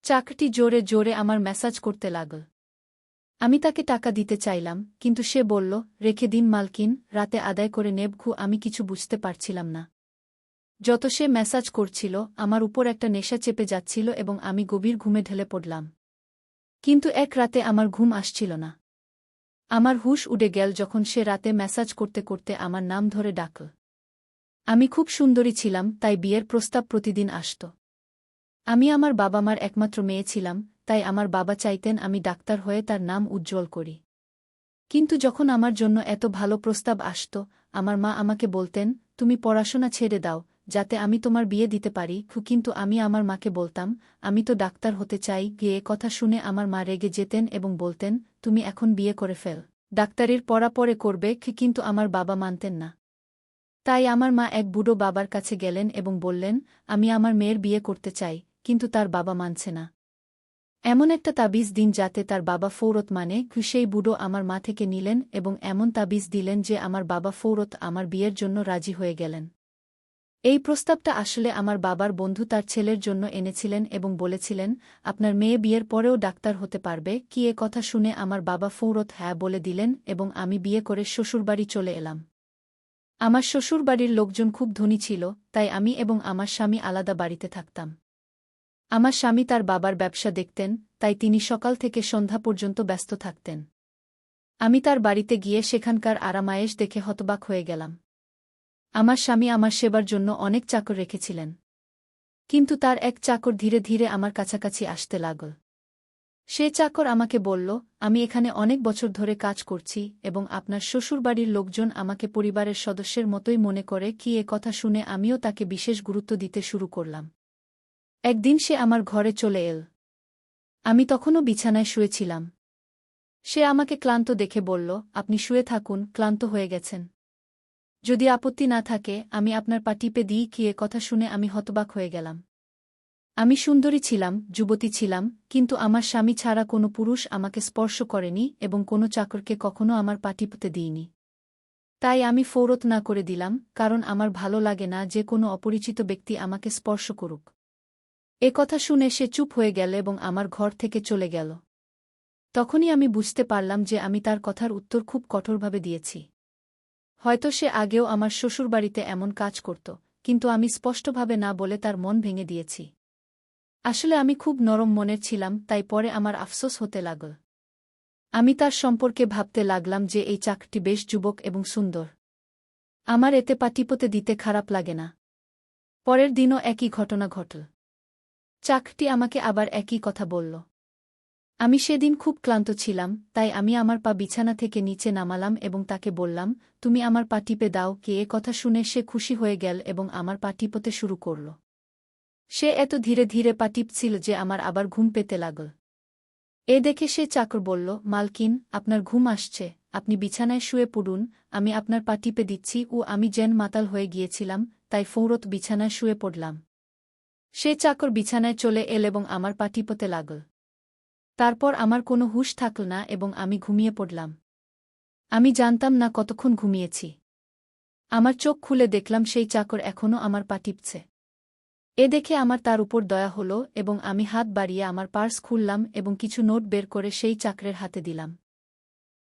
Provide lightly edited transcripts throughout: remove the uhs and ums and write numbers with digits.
চাকরটি জোরে জোরে আমার ম্যাসাজ করতে লাগল। আমি তাকে টাকা দিতে চাইলাম, কিন্তু সে বলল, রেখে দিন মালকিন, রাতে আদায় করে নেবঘু। আমি কিছু বুঝতে পারছিলাম না। যত সে ম্যাসাজ করছিল, আমার উপর একটা নেশা চেপে যাচ্ছিল এবং আমি গভীর ঘুমে ঢলে পড়লাম। কিন্তু এক রাতে আমার ঘুম আসছিল না। আমার হুঁশ উড়ে গেল যখন সে রাতে ম্যাসাজ করতে করতে আমার নাম ধরে ডাকল। আমি খুব সুন্দরী ছিলাম, তাই বিয়ের প্রস্তাব প্রতিদিন আসত। আমি আমার বাবা মার একমাত্র মেয়ে ছিলাম, তাই আমার বাবা চাইতেন আমি ডাক্তার হয়ে তার নাম উজ্জ্বল করি। কিন্তু যখন আমার জন্য এত ভালো প্রস্তাব আসত, আমার মা আমাকে বলতেন, তুমি পড়াশোনা ছেড়ে দাও, যাতে আমি তোমার বিয়ে দিতে পারি। কিন্তু আমি আমার মাকে বলতাম, আমি তো ডাক্তার হতে চাই। গিয়ে কথা শুনে আমার মা রেগে যেতেন এবং বলতেন, তুমি এখন বিয়ে করে ফেল, ডাক্তারির পড়া পরে করবে। কিন্তু আমার বাবা মানতেন না। তাই আমার মা এক বুড়ো বাবার কাছে গেলেন এবং বললেন, আমি আমার মেয়ের বিয়ে করতে চাই, কিন্তু তার বাবা মানছে না। এমন একটা তাবিজ দিন যাতে তার বাবা ফৌরত মানে। সেই বুড়ো আমার মা থেকে নিলেন এবং এমন তাবিজ দিলেন যে আমার বাবা ফৌরত আমার বিয়ের জন্য রাজি হয়ে গেলেন। এই প্রস্তাবটা আসলে আমার বাবার বন্ধু তার ছেলের জন্য এনেছিলেন এবং বলেছিলেন, আপনার মেয়ে বিয়ের পরেও ডাক্তার হতে পারবে। এ কথা শুনে আমার বাবা ফৌরত হ্যাঁ বলে দিলেন এবং আমি বিয়ে করে শ্বশুরবাড়ি চলে এলাম। আমার শ্বশুরবাড়ির লোকজন খুব ধনী ছিল, তাই আমি এবং আমার স্বামী আলাদা বাড়িতে থাকতাম। আমার স্বামী তার বাবার ব্যবসা দেখতেন, তাই তিনি সকাল থেকে সন্ধ্যা পর্যন্ত ব্যস্ত থাকতেন। আমি তার বাড়িতে গিয়ে সেখানকার আরামায়েশ দেখে হতবাক হয়ে গেলাম। আমার স্বামী আমার সেবার জন্য অনেক চাকর রেখেছিলেন। কিন্তু তার এক চাকর ধীরে ধীরে আমার কাছাকাছি আসতে লাগল। সে চাকর আমাকে বলল, আমি এখানে অনেক বছর ধরে কাজ করছি এবং আপনার শ্বশুরবাড়ির লোকজন আমাকে পরিবারের সদস্যের মতোই মনে করে। এ কথা শুনে আমিও তাকে বিশেষ গুরুত্ব দিতে শুরু করলাম। একদিন সে আমার ঘরে চলে এল। আমি তখনও বিছানায় শুয়েছিলাম। সে আমাকে ক্লান্ত দেখে বলল, আপনি শুয়ে থাকুন, ক্লান্ত হয়ে গেছেন। যদি আপত্তি না থাকে আমি আপনার পা টিপে দিই। এ কথা শুনে আমি হতবাক হয়ে গেলাম। আমি সুন্দরী ছিলাম, যুবতী ছিলাম, কিন্তু আমার স্বামী ছাড়া কোনো পুরুষ আমাকে স্পর্শ করেনি এবং কোনো চাকরকে কখনো আমার পা টিপতে দিইনি। তাই আমি ফৌরত না করে দিলাম, কারণ আমার ভালো লাগে না যে কোনো অপরিচিত ব্যক্তি আমাকে স্পর্শ করুক। এ কথা শুনে সে চুপ হয়ে গেল এবং আমার ঘর থেকে চলে গেল। তখনই আমি বুঝতে পারলাম যে আমি তার কথার উত্তর খুব কঠোরভাবে দিয়েছি। হয়তো সে আগেও আমার শ্বশুরবাড়িতে এমন কাজ করত, কিন্তু আমি স্পষ্টভাবে না বলে তার মন ভেঙে দিয়েছি। আসলে আমি খুব নরম মনের ছিলাম, তাই পরে আমার আফসোস হতে লাগল। আমি তার সম্পর্কে ভাবতে লাগলাম যে এই চাকরটি বেশ যুবক এবং সুন্দর। আমার এতে পা টিপতে দিতে খারাপ লাগে না। পরের দিনও একই ঘটনা ঘটল। চাকরটি আমাকে আবার একই কথা বলল। আমি সেদিন খুব ক্লান্ত ছিলাম, তাই আমি আমার পা বিছানা থেকে নিচে নামালাম এবং তাকে বললাম, তুমি আমার পা টিপে দাও। এ কথা শুনে সে খুশি হয়ে গেল এবং আমার পা টিপতে শুরু করল। সে এত ধীরে ধীরে পা টিপছিল যে আমার আবার ঘুম পেতে লাগল। এ দেখে সে চাকর বলল, মালকিন, আপনার ঘুম আসছে, আপনি বিছানায় শুয়ে পড়ুন, আমি আপনার পা টিপে দিচ্ছি। আমি যেন মাতাল হয়ে গিয়েছিলাম, তাই ফৌরত বিছানায় শুয়ে পড়লাম। সে চাকর বিছানায় চলে এল এবং আমার পা টিপতে লাগল। তারপর আমার কোনো হুঁশ থাকল না এবং আমি ঘুমিয়ে পড়লাম। আমি জানতাম না কতক্ষণ ঘুমিয়েছি। আমার চোখ খুলে দেখলাম সেই চাকর এখনও আমার পা টিপছে। এ দেখে আমার তার উপর দয়া হল এবং আমি হাত বাড়িয়ে আমার পার্স খুললাম এবং কিছু নোট বের করে সেই চাকরের হাতে দিলাম।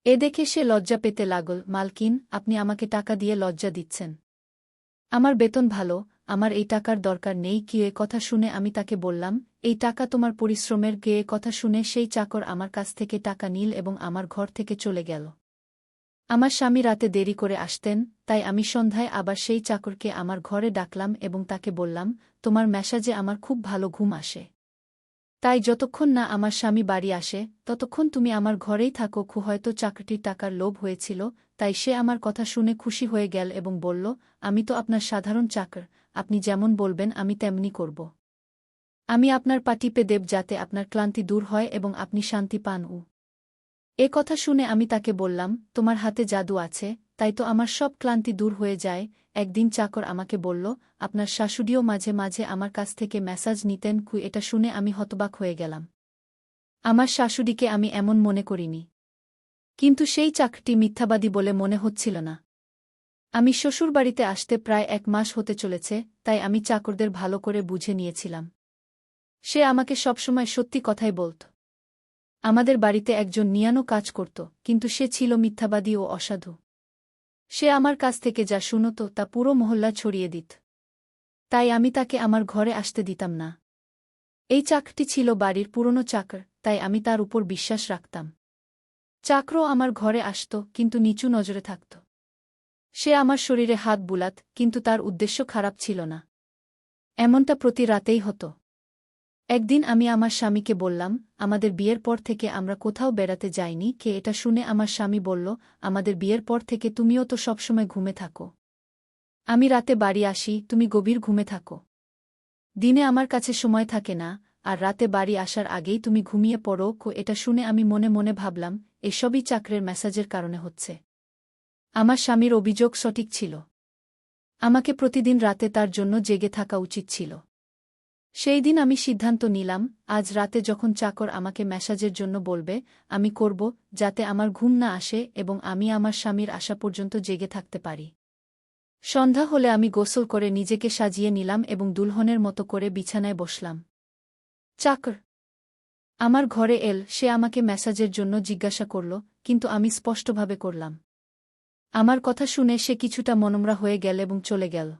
এ দেখে সে লজ্জা পেতে লাগল, মালকিন, আপনি আমাকে টাকা দিয়ে লজ্জা দিচ্ছেন। আমার বেতন ভালো, আমার এই টাকার দরকার নেই। এ কথা শুনে আমি তাকে বললাম, এই টাকা তোমার পরিশ্রমের। এ কথা শুনে সেই চাকর আমার কাছ থেকে টাকা নিল এবং আমার ঘর থেকে চলে গেল। আমার স্বামী রাতে দেরি করে আসতেন, তাই আমি সন্ধ্যায় আবার সেই চাকরকে আমার ঘরে ডাকলাম এবং তাকে বললাম, তোমার ম্যাসাজে আমার খুব ভালো ঘুম আসে। তাই যতক্ষণ না আমার স্বামী বাড়ি আসে ততক্ষণ তুমি আমার ঘরেই থাকো। হয়তো চাকরটির টাকার লোভ হয়েছিল, তাই সে আমার কথা শুনে খুশি হয়ে গেল এবং বলল, আমি তো আপনার সাধারণ চাকর, আপনি যেমন বলবেন আমি তেমনি করব। আমি আপনার পা টিপে দেব যাতে আপনার ক্লান্তি দূর হয় এবং আপনি শান্তি পান। এ কথা শুনে আমি তাকে বললাম, তোমার হাতে জাদু আছে, তাই তো আমার সব ক্লান্তি দূর হয়ে যায়। একদিন চাকর আমাকে বলল, আপনার শাশুড়িও মাঝে মাঝে আমার কাছ থেকে ম্যাসাজ নিতেন। এটা শুনে আমি হতবাক হয়ে গেলাম। আমার শাশুড়িকে আমি এমন মনে করিনি। কিন্তু সেই চাকরটি মিথ্যাবাদী বলে মনে হচ্ছিল না। আমি শ্বশুরবাড়িতে আসতে প্রায় 1 মাস হতে চলেছে, তাই আমি চাকরদের ভালো করে বুঝে নিয়েছিলাম। সে আমাকে সবসময় সত্যি কথাই বলত। আমাদের বাড়িতে একজন নিয়ানো কাজ করত, কিন্তু সে ছিল মিথ্যাবাদী ও অসাধু। সে আমার কাছ থেকে যা শুনত তা পুরো মহল্লা ছড়িয়ে দিত। তাই আমি তাকে আমার ঘরে আসতে দিতাম না। এই চাকরটি ছিল বাড়ির পুরনো চাকর, তাই আমি তার উপর বিশ্বাস রাখতাম। চাকরও আমার ঘরে আসত, কিন্তু নিচু নজরে থাকত। সে আমার শরীরে হাত বুলাত, কিন্তু তার উদ্দেশ্য খারাপ ছিল না। এমনটা প্রতি রাতেই হতো। একদিন আমি আমার স্বামীকে বললাম, আমাদের বিয়ের পর থেকে আমরা কোথাও বেড়াতে যাইনি। এটা শুনে আমার স্বামী বলল, আমাদের বিয়ের পর থেকে তুমিও তো সবসময় ঘুমে থাকো। আমি রাতে বাড়ি আসি, তুমি গভীর ঘুমে থাকো। দিনে আমার কাছে সময় থাকে না, আর রাতে বাড়ি আসার আগেই তুমি ঘুমিয়ে পড়ো। এটা শুনে আমি মনে মনে ভাবলাম, এসবই চাকরের মেসাজের কারণে হচ্ছে। আমার স্বামীর অভিযোগ সঠিক ছিল। আমাকে প্রতিদিন রাতে তার জন্য জেগে থাকা উচিত ছিল। সেই দিন আমি সিদ্ধান্ত নিলাম, আজ রাতে যখন চাকর আমাকে মেসাজের জন্য বলবে, আমি করব, যাতে আমার ঘুম না আসে এবং আমি আমার স্বামীর আসা পর্যন্ত জেগে থাকতে পারি। সন্ধ্যা হলে আমি গোসল করে নিজেকে সাজিয়ে নিলাম এবং দুলহনের মতো করে বিছানায় বসলাম। চাকর আমার ঘরে এল। সে আমাকে মেসাজের জন্য জিজ্ঞাসা করল, কিন্তু আমি স্পষ্টভাবে করলাম। আমার কথা শুনে সে কিছুটা মনমরা হয়ে গেল এবং চলে গেল।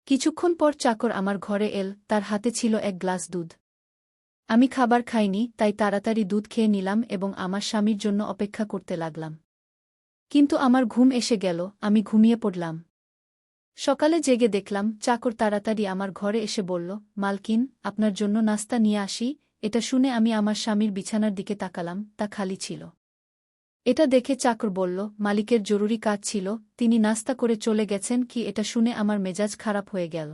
কিছুক্ষণ পর চাকর আমার ঘরে এল, তার হাতে ছিল এক গ্লাস দুধ। আমি খাবার খাইনি, তাই তাড়াতাড়ি দুধ খেয়ে নিলাম এবং আমার স্বামীর জন্য অপেক্ষা করতে লাগলাম। কিন্তু আমার ঘুম এসে গেল, আমি ঘুমিয়ে পড়লাম। সকালে জেগে দেখলাম চাকর তাড়াতাড়ি আমার ঘরে এসে বলল, মালকিন, আপনার জন্য নাস্তা নিয়ে আসি। এটা শুনে আমি আমার স্বামীর বিছানার দিকে তাকালাম, তা খালি ছিল। এটা দেখে চাকর বলল, মালিকের জরুরি কাজ ছিল, তিনি নাস্তা করে চলে গেছেন। এটা শুনে আমার মেজাজ খারাপ হয়ে গেল।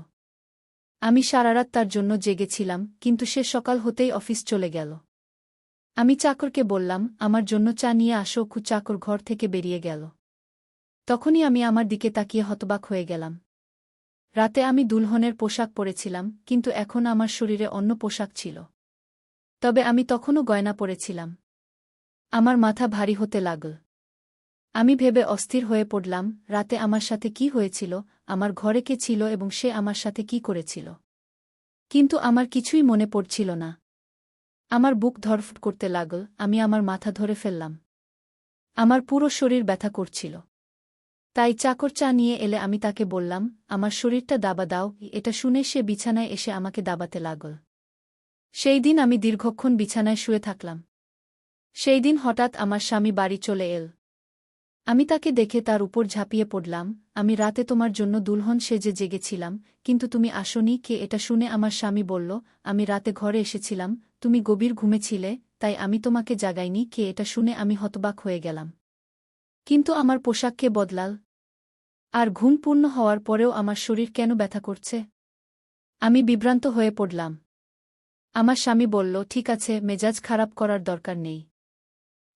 আমি সারারাত তার জন্য জেগেছিলাম, কিন্তু সে সকাল হতেই অফিস চলে গেল। আমি চাকরকে বললাম, আমার জন্য চা নিয়ে আসো। চাকর ঘর থেকে বেরিয়ে গেল। তখনই আমি আমার দিকে তাকিয়ে হতবাক হয়ে গেলাম। রাতে আমি দুলহনের পোশাক পরেছিলাম, কিন্তু এখন আমার শরীরে অন্য পোশাক ছিল। তবে আমি তখনও গয়না পরেছিলাম। আমার মাথা ভারী হতে লাগল। আমি ভেবে অস্থির হয়ে পড়লাম, রাতে আমার সাথে কি হয়েছিল, আমার ঘরে কে ছিল এবং সে আমার সাথে কি করেছিল। কিন্তু আমার কিছুই মনে পড়ছিল না। আমার বুক ধড়ফড় করতে লাগল, আমি আমার মাথা ধরে ফেললাম। আমার পুরো শরীর ব্যথা করছিল। তাই চাকর চা নিয়ে এলে আমি তাকে বললাম, আমার শরীরটা দাবা দাও। এটা শুনে সে বিছানায় এসে আমাকে দাবাতে লাগল। সেই দিন আমি দীর্ঘক্ষণ বিছানায় শুয়ে থাকলাম। সেই দিন হঠাৎ আমার স্বামী বাড়ি চলে এল। আমি তাকে দেখে তার উপর ঝাঁপিয়ে পড়লাম, আমি রাতে তোমার জন্য দুলহন সেজে জেগেছিলাম, কিন্তু তুমি আসোনি। এটা শুনে আমার স্বামী বলল, আমি রাতে ঘরে এসেছিলাম, তুমি গভীর ঘুমেছিলে, তাই আমি তোমাকে জাগাইনি। এটা শুনে আমি হতবাক হয়ে গেলাম। কিন্তু আমার পোশাক কে বদলাল? আর ঘুম পূর্ণ হওয়ার পরেও আমার শরীর কেন ব্যথা করছে? আমি বিভ্রান্ত হয়ে পড়লাম। আমার স্বামী বলল, ঠিক আছে, মেজাজ খারাপ করার দরকার নেই।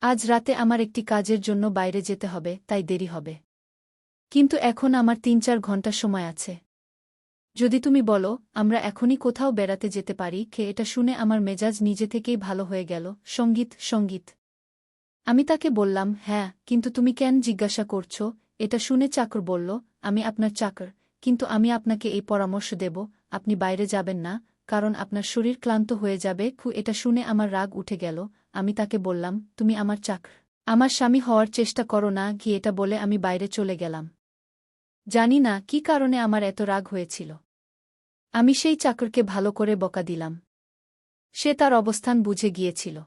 আজ রাতে আমার একটি কাজের জন্য বাইরে যেতে হবে, তাই দেরি হবে। কিন্তু এখন আমার ৩-৪ ঘন্টা সময় আছে। যদি তুমি বলো, আমরা এখনই কোথাও বেড়াতে যেতে পারি। এটা শুনে আমার মেজাজ নিজে থেকেই ভালো হয়ে গেল। সঙ্গীত। আমি তাকে বললাম, হ্যাঁ, কিন্তু তুমি কেন জিজ্ঞাসা করছো? এটা শুনে চাকর বলল, আমি আপনার চাকর, কিন্তু আমি আপনাকে এই পরামর্শ দেব, আপনি বাইরে যাবেন না, কারণ আপনার শরীর ক্লান্ত হয়ে যাবে। এটা শুনে আমার রাগ উঠে গেল। আমি তাকে বললাম, তুমি আমার চাকর, আমার স্বামী হওয়ার চেষ্টা করো না। এটা বলে আমি বাইরে চলে গেলাম। জানি না কী কারণে আমার এত রাগ হয়েছিল। আমি সেই চাকরকে ভালো করে বকা দিলাম। সে তার অবস্থান বুঝে গিয়েছিল।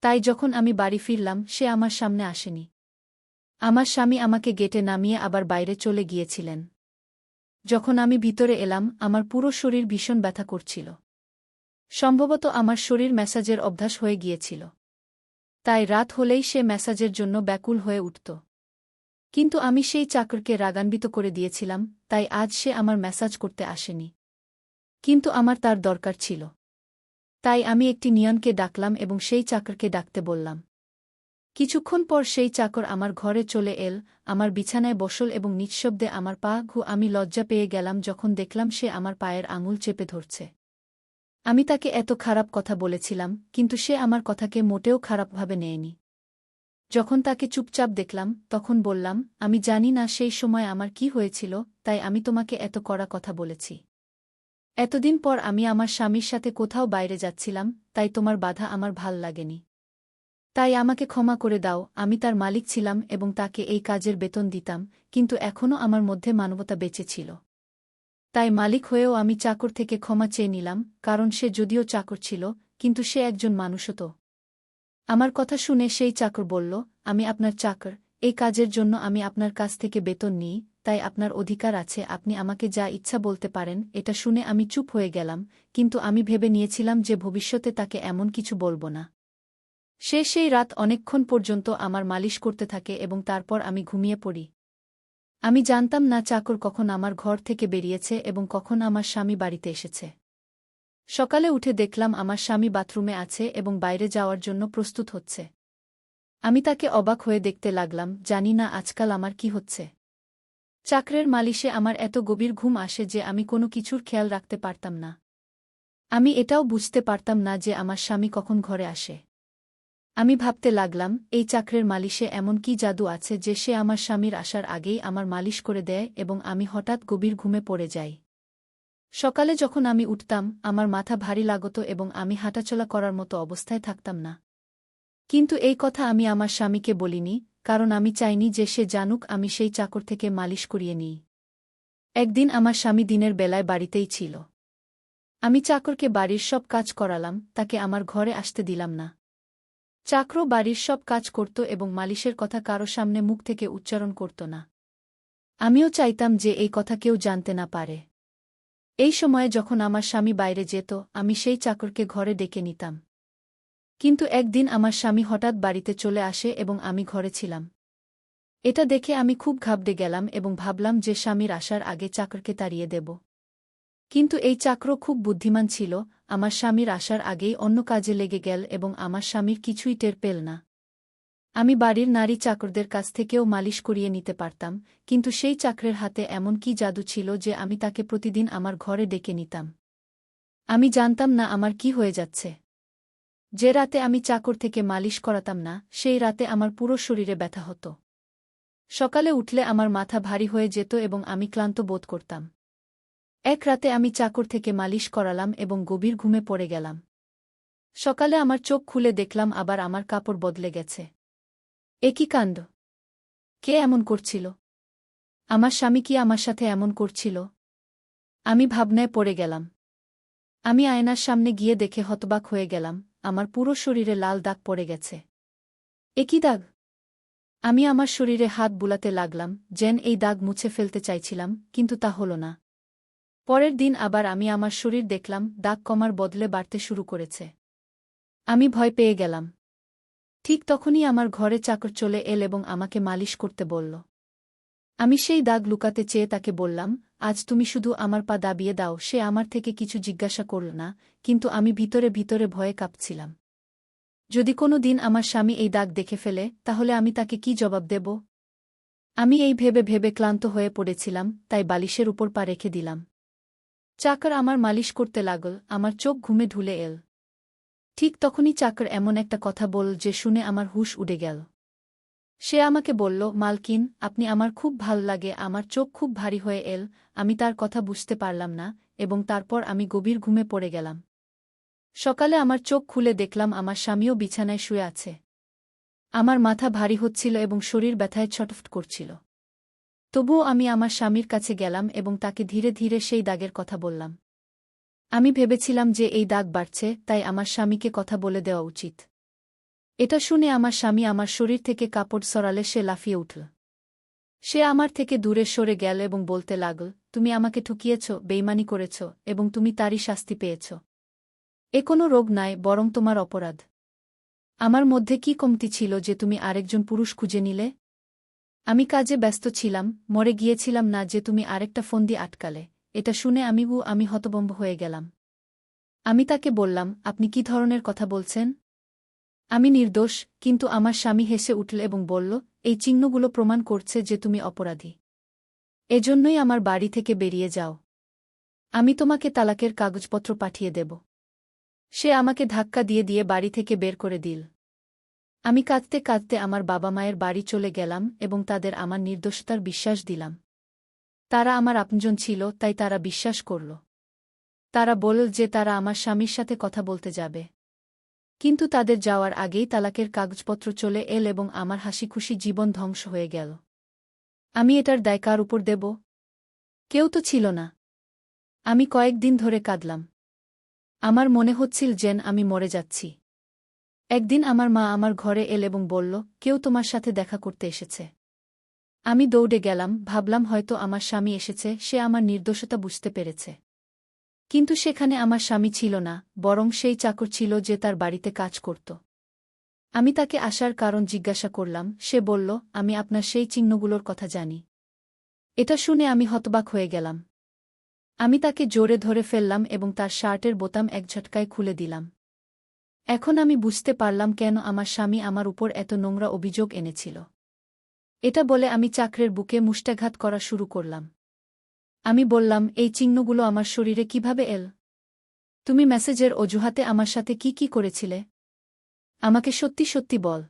তাই যখন আমি বাড়ি ফিরলাম, সে আমার সামনে আসেনি। আমার স্বামী আমাকে গেটে নামিয়ে আবার বাইরে চলে গিয়েছিলেন। যখন আমি ভিতরে এলাম, আমার পুরো শরীর ভীষণ ব্যথা করছিল। সম্ভবত আমার শরীর ম্যাসাজের অভ্যাস হয়ে গিয়েছিল। তাই রাত হলেই সে ম্যাসাজের জন্য ব্যাকুল হয়ে উঠত। কিন্তু আমি সেই চাকরকে রাগান্বিত করে দিয়েছিলাম, তাই আজ সে আমার ম্যাসাজ করতে আসেনি। কিন্তু আমার তার দরকার ছিল। তাই আমি একটি নিয়নকে ডাকলাম এবং সেই চাকরকে ডাকতে বললাম। কিছুক্ষণ পর সেই চাকর আমার ঘরে চলে এল, আমার বিছানায় বসল এবং নিঃশব্দে আমার পা আমি লজ্জা পেয়ে গেলাম যখন দেখলাম সে আমার পায়ের আঙুল চেপে ধরছে। আমি তাকে এত খারাপ কথা বলেছিলাম, কিন্তু সে আমার কথাকে মোটেও খারাপভাবে নেয়নি। যখন তাকে চুপচাপ দেখলাম, তখন বললাম, আমি জানি না সেই সময় আমার কি হয়েছিল, তাই আমি তোমাকে এত কড়া কথা বলেছি। এতদিন পর আমি আমার স্বামীর সাথে কোথাও বাইরে যাচ্ছিলাম, তাই তোমার বাধা আমার ভাল লাগেনি। তাই আমাকে ক্ষমা করে দাও। আমি তার মালিক ছিলাম এবং তাকে এই কাজের বেতন দিতাম, কিন্তু এখনও আমার মধ্যে মানবতা বেঁচে ছিল। তাই মালিক হয়েও আমি চাকর থেকে ক্ষমা চেয়ে নিলাম, কারণ সে যদিও চাকর ছিল, কিন্তু সে একজন মানুষও তো। আমার কথা শুনে সেই চাকর বলল, আমি আপনার চাকর, এই কাজের জন্য আমি আপনার কাছ থেকে বেতন নিই, তাই আপনার অধিকার আছে, আপনি আমাকে যা ইচ্ছা বলতে পারেন। এটা শুনে আমি চুপ হয়ে গেলাম, কিন্তু আমি ভেবে নিয়েছিলাম যে ভবিষ্যতে তাকে এমন কিছু বলব না। সে সেই রাত অনেকক্ষণ পর্যন্ত আমার মালিশ করতে থাকে এবং তারপর আমি ঘুমিয়ে পড়ি। আমি জানতাম না চাকর কখন আমার ঘর থেকে বেরিয়েছে এবং কখন আমার স্বামী বাড়িতে এসেছে। সকালে উঠে দেখলাম আমার স্বামী বাথরুমে আছে এবং বাইরে যাওয়ার জন্য প্রস্তুত হচ্ছে। আমি তাকে অবাক হয়ে দেখতে লাগলাম, জানি না আজকাল আমার কি হচ্ছে। চাকরের মালিশে আমার এত গভীর ঘুম আসে যে আমি কোনো কিছুর খেয়াল রাখতে পারতাম না। আমি এটাও বুঝতে পারতাম না যে আমার স্বামী কখন ঘরে আসে। আমি ভাবতে লাগলাম, এই চাকরের মালিশে এমন কি জাদু আছে যে সে আমার স্বামীর আসার আগেই আমার মালিশ করে দেয় এবং আমি হঠাৎ গভীর ঘুমে পড়ে যাই। সকালে যখন আমি উঠতাম, আমার মাথা ভারী লাগত এবং আমি হাঁটাচলা করার মতো অবস্থায় থাকতাম না। কিন্তু এই কথা আমি আমার স্বামীকে বলিনি, কারণ আমি চাইনি যে সে জানুক আমি সেই চাকর থেকে মালিশ করিয়ে নিই। একদিন আমার স্বামী দিনের বেলায় বাড়িতেই ছিল। আমি চাকরকে বাড়ির সব কাজ করালাম, তাকে আমার ঘরে আসতে দিলাম না। চাকর বাড়ির সব কাজ করত এবং মালিশের কথা কারো সামনে মুখ থেকে উচ্চারণ করত না। আমিও চাইতাম যে এই কথা কেউ জানতে না পারে। এই সময়ে যখন আমার স্বামী বাইরে যেত, আমি সেই চাকরকে ঘরে ডেকে নিতাম। কিন্তু একদিন আমার স্বামী হঠাৎ বাড়িতে চলে আসে এবং আমি ঘরে ছিলাম। এটা দেখে আমি খুব ঘাবড়ে গেলাম এবং ভাবলাম যে স্বামীর আসার আগে চাকরকে তাড়িয়ে দেব। কিন্তু এই চাকর খুব বুদ্ধিমান ছিল, আমার স্বামীর আসার আগেই অন্য কাজে লেগে গেল এবং আমার স্বামীর কিছুই টের পেল না। আমি বাড়ির নারী চাকরদের কাছ থেকেও মালিশ করিয়ে নিতে পারতাম, কিন্তু সেই চাকরের হাতে এমন কি জাদু ছিল যে আমি তাকে প্রতিদিন আমার ঘরে ডেকে নিতাম। আমি জানতাম না আমার কি হয়ে যাচ্ছে। যে রাতে আমি চাকর থেকে মালিশ করাতাম না, সেই রাতে আমার পুরো শরীরে ব্যথা হতো। সকালে উঠলে আমার মাথা ভারী হয়ে যেত এবং আমি ক্লান্ত বোধ করতাম। এক রাতে আমি চাকর থেকে মালিশ করালাম এবং গভীর ঘুমে পড়ে গেলাম। সকালে আমার চোখ খুলে দেখলাম আবার আমার কাপড় বদলে গেছে। এ কি কাণ্ড! কে এমন করছিল? আমার স্বামী কি আমার সাথে এমন করছিল? আমি ভাবনায় পড়ে গেলাম। আমি আয়নার সামনে গিয়ে দেখে হতবাক হয়ে গেলাম, আমার পুরো শরীরে লাল দাগ পড়ে গেছে। এ কি দাগ? আমি আমার শরীরে হাত বুলাতে লাগলাম, যেন এই দাগ মুছে ফেলতে চাইছিলাম, কিন্তু তা হল না। পরের দিন আবার আমি আমার শরীর দেখলাম, দাগ কমার বদলে বাড়তে শুরু করেছে। আমি ভয় পেয়ে গেলাম। ঠিক তখনই আমার ঘরে চাকর চলে এল এবং আমাকে মালিশ করতে বলল। আমি সেই দাগ লুকাতে চেয়ে তাকে বললাম, আজ তুমি শুধু আমার পা দাবিয়ে দাও। সে আমার থেকে কিছু জিজ্ঞাসা করল না, কিন্তু আমি ভিতরে ভিতরে ভয়ে কাঁপছিলাম। যদি কোনো দিন আমার স্বামী এই দাগ দেখে ফেলে, তাহলে আমি তাকে কি জবাব দেব? আমি এই ভেবে ভেবে ক্লান্ত হয়ে পড়েছিলাম, তাই বালিশের উপর পা রেখে দিলাম। চাকর আমার মালিশ করতে লাগল, আমার চোখ ঘুমে ঢুলে এল। ঠিক তখনই চাকর এমন একটা কথা বলল যে শুনে আমার হুঁশ উড়ে গেল। সে আমাকে বলল, মালকিন, আপনি আমার খুব ভাল লাগে। আমার চোখ খুব ভারী হয়ে এল, আমি তার কথা বুঝতে পারলাম না, এবং তারপর আমি গভীর ঘুমে পড়ে গেলাম। সকালে আমার চোখ খুলে দেখলাম আমার স্বামীও বিছানায় শুয়ে আছে। আমার মাথা ভারী হচ্ছিল এবং শরীর ব্যথায় ছটফট করছিল। তবুও আমি আমার স্বামীর কাছে গেলাম এবং তাকে ধীরে ধীরে সেই দাগের কথা বললাম। আমি ভেবেছিলাম যে এই দাগ বাড়ছে, তাই আমার স্বামীকে কথা বলে দেওয়া উচিত। এটা শুনে আমার স্বামী আমার শরীর থেকে কাপড় সরালে সে লাফিয়ে উঠল। সে আমার থেকে দূরে সরে গেল এবং বলতে লাগল, তুমি আমাকে ঠকিয়েছ, বেইমানি করেছ, এবং তুমি তারই শাস্তি পেয়েছ। এ কোনো রোগ নয়, বরং তোমার অপরাধ। আমার মধ্যে কি কমতি ছিল যে তুমি আরেকজন পুরুষ খুঁজে নিলে? আমি কাজে ব্যস্ত ছিলাম, মরে গিয়েছিলাম না যে তুমি আরেকটা ফন্দি আটকালে। এটা শুনে আমি হতভম্ব হয়ে গেলাম। আমি তাকে বললাম, আপনি কি ধরনের কথা বলছেন? আমি নির্দোষ। কিন্তু আমার স্বামী হেসে উঠল এবং বলল, এই চিহ্নগুলো প্রমাণ করছে যে তুমি অপরাধী। এজন্যই আমার বাড়ি থেকে বেরিয়ে যাও। আমি তোমাকে তালাকের কাগজপত্র পাঠিয়ে দেব। সে আমাকে ধাক্কা দিয়ে দিয়ে বাড়ি থেকে বের করে দিল। আমি কাঁদতে কাঁদতে আমার বাবা মায়ের বাড়ি চলে গেলাম এবং তাদের আমার নির্দোষতার বিশ্বাস দিলাম। তারা আমার আপনজন ছিল, তাই তারা বিশ্বাস করল। তারা বলল যে তারা আমার স্বামীর সাথে কথা বলতে যাবে। কিন্তু তাদের যাওয়ার আগেই তালাকের কাগজপত্র চলে এল এবং আমার হাসিখুশি জীবন ধ্বংস হয়ে গেল। আমি এটার দায় কার উপর দেব? কেউ তো ছিল না। আমি কয়েকদিন ধরে কাঁদলাম। আমার মনে হচ্ছিল যেন আমি মরে যাচ্ছি। একদিন আমার মা আমার ঘরে এল এবং বলল, কেউ তোমার সাথে দেখা করতে এসেছে। আমি দৌড়ে গেলাম, ভাবলাম হয়তো আমার স্বামী এসেছে, সে আমার নির্দোষতা বুঝতে পেরেছে। কিন্তু সেখানে আমার স্বামী ছিল না, বরং সেই চাকর ছিল যে তার বাড়িতে কাজ করত। আমি তাকে আসার কারণ জিজ্ঞাসা করলাম, সে বলল, আমি আপনার সেই চিহ্নগুলোর কথা জানি। এটা শুনে আমি হতবাক হয়ে গেলাম। আমি তাকে জোরে ধরে ফেললাম এবং তার শার্টের বোতাম এক ঝটকায় খুলে দিলাম। এখন আমি বুঝতে পারলাম কেন আমার স্বামী আমার উপর এত নোংরা অভিযোগ এনেছিল। এটা বলে আমি চাকরের বুকে মুষ্টাঘাত করা শুরু করলাম। আমি বললাম, এই চিহ্নগুলো আমার শরীরে কিভাবে এল? তুমি মেসেজের অজুহাতে আমার সাথে কি করেছিলে? আমাকে সত্যি সত্যি বল।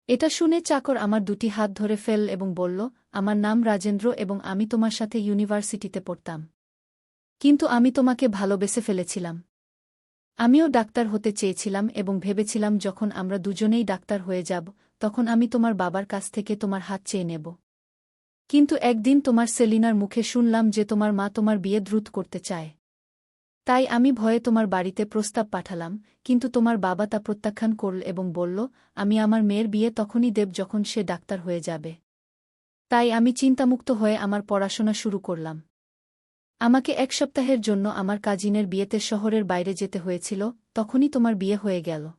এটা শুনে চাকর আমার দুটি হাত ধরে ফেল এবং বলল, আমার নাম রাজেন্দ্র এবং আমি তোমার সাথে ইউনিভার্সিটিতে পড়তাম। কিন্তু আমি তোমাকে ভালোবেসে ফেলেছিলাম। আমিও ডাক্তার হতে চেয়েছিলাম এবং ভেবেছিলাম যখন আমরা দুজনেই ডাক্তার হয়ে যাব, তখন আমি তোমার বাবার কাছ থেকে তোমার হাত চেয়ে নেব। কিন্তু একদিন তোমার সেলিনার মুখে শুনলাম যে তোমার মা তোমার বিয়ে দ্রুত করতে চায়। তাই আমি ভয়ে তোমার বাড়িতে প্রস্তাব পাঠালাম, কিন্তু তোমার বাবা তা প্রত্যাখ্যান করল এবং বলল, আমি আমার মেয়ের বিয়ে তখনই দেব যখন সে ডাক্তার হয়ে যাবে। তাই আমি চিন্তামুক্ত হয়ে আমার পড়াশোনা শুরু করলাম। আমাকে এক সপ্তাহের জন্য আমার কাজিনের বিয়েতে শহরের বাইরে যেতে হয়েছিল, তখনই তোমার বিয়ে হয়ে গেল।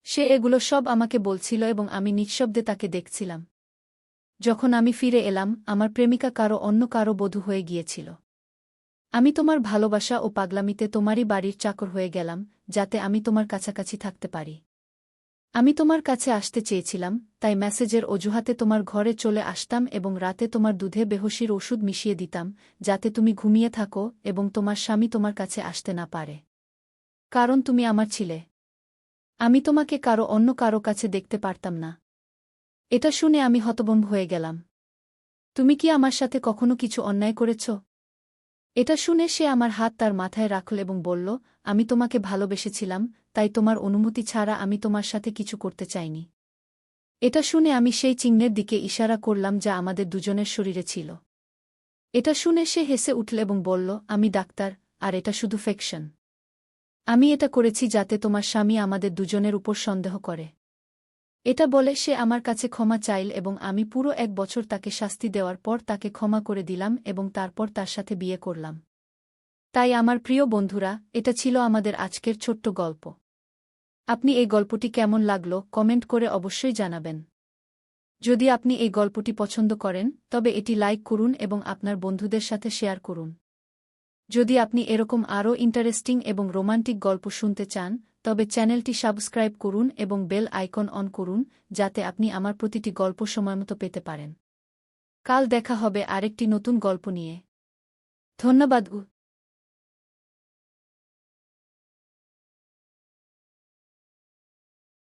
সে এগুলো সব আমাকে বলছিল এবং আমি নিঃশব্দে তাকে দেখছিলাম। যখন আমি ফিরে এলাম, আমার প্রেমিকা অন্য কারো বধূ হয়ে গিয়েছিল। আমি তোমার ভালোবাসা ও পাগলামিতে তোমারই বাড়ির চাকর হয়ে গেলাম, যাতে আমি তোমার কাছাকাছি থাকতে পারি। আমি তোমার কাছে আসতে চেয়েছিলাম, তাই মেসেজের অজুহাতে তোমার ঘরে চলে আসতাম এবং রাতে তোমার দুধে বেহোশির ওষুধ মিশিয়ে দিতাম, যাতে তুমি ঘুমিয়ে থাকো এবং তোমার স্বামী তোমার কাছে আসতে না পারে। কারণ তুমি আমার ছিলে। আমি তোমাকে অন্য কারো কাছে দেখতে পারতাম না। এটা শুনে আমি হতভম্ব হয়ে গেলাম। তুমি কি আমার সাথে কখনো কিছু অন্যায় করেছ? এটা শুনে সে আমার হাত তার মাথায় রাখল এবং বলল, আমি তোমাকে ভালোবেসেছিলাম, তাই তোমার অনুমতি ছাড়া আমি তোমার সাথে কিছু করতে চাইনি। এটা শুনে আমি সেই চিহ্নের দিকে ইশারা করলাম যা আমাদের দুজনের শরীরে ছিল। এটা শুনে সে হেসে উঠল এবং বলল, আমি ডাক্তার, আর এটা শুধু ফিকশন। আমি এটা করেছি যাতে তোমার স্বামী আমাদের দুজনের উপর সন্দেহ করে। এটা বলে সে আমার কাছে ক্ষমা চাইল এবং আমি পুরো 1 বছর তাকে শাস্তি দেওয়ার পর তাকে ক্ষমা করে দিলাম এবং তারপর তার সাথে বিয়ে করলাম। তাই আমার প্রিয় বন্ধুরা, এটা ছিল আমাদের আজকের ছোট্ট গল্প। আপনি এই গল্পটি কেমন লাগলো কমেন্ট করে অবশ্যই জানাবেন। যদি আপনি এই গল্পটি পছন্দ করেন, তবে এটি লাইক করুন এবং আপনার বন্ধুদের সাথে শেয়ার করুন। যদি আপনি এরকম আরও ইন্টারেস্টিং এবং রোমান্টিক গল্প শুনতে চান, তবে চ্যানেলটি সাবস্ক্রাইব করুন এবং বেল আইকন অন করুন, যাতে আপনি আমার প্রতিটি গল্প সময়মতো পেতে পারেন। কাল দেখা হবে আরেকটি নতুন গল্প নিয়ে। ধন্যবাদ।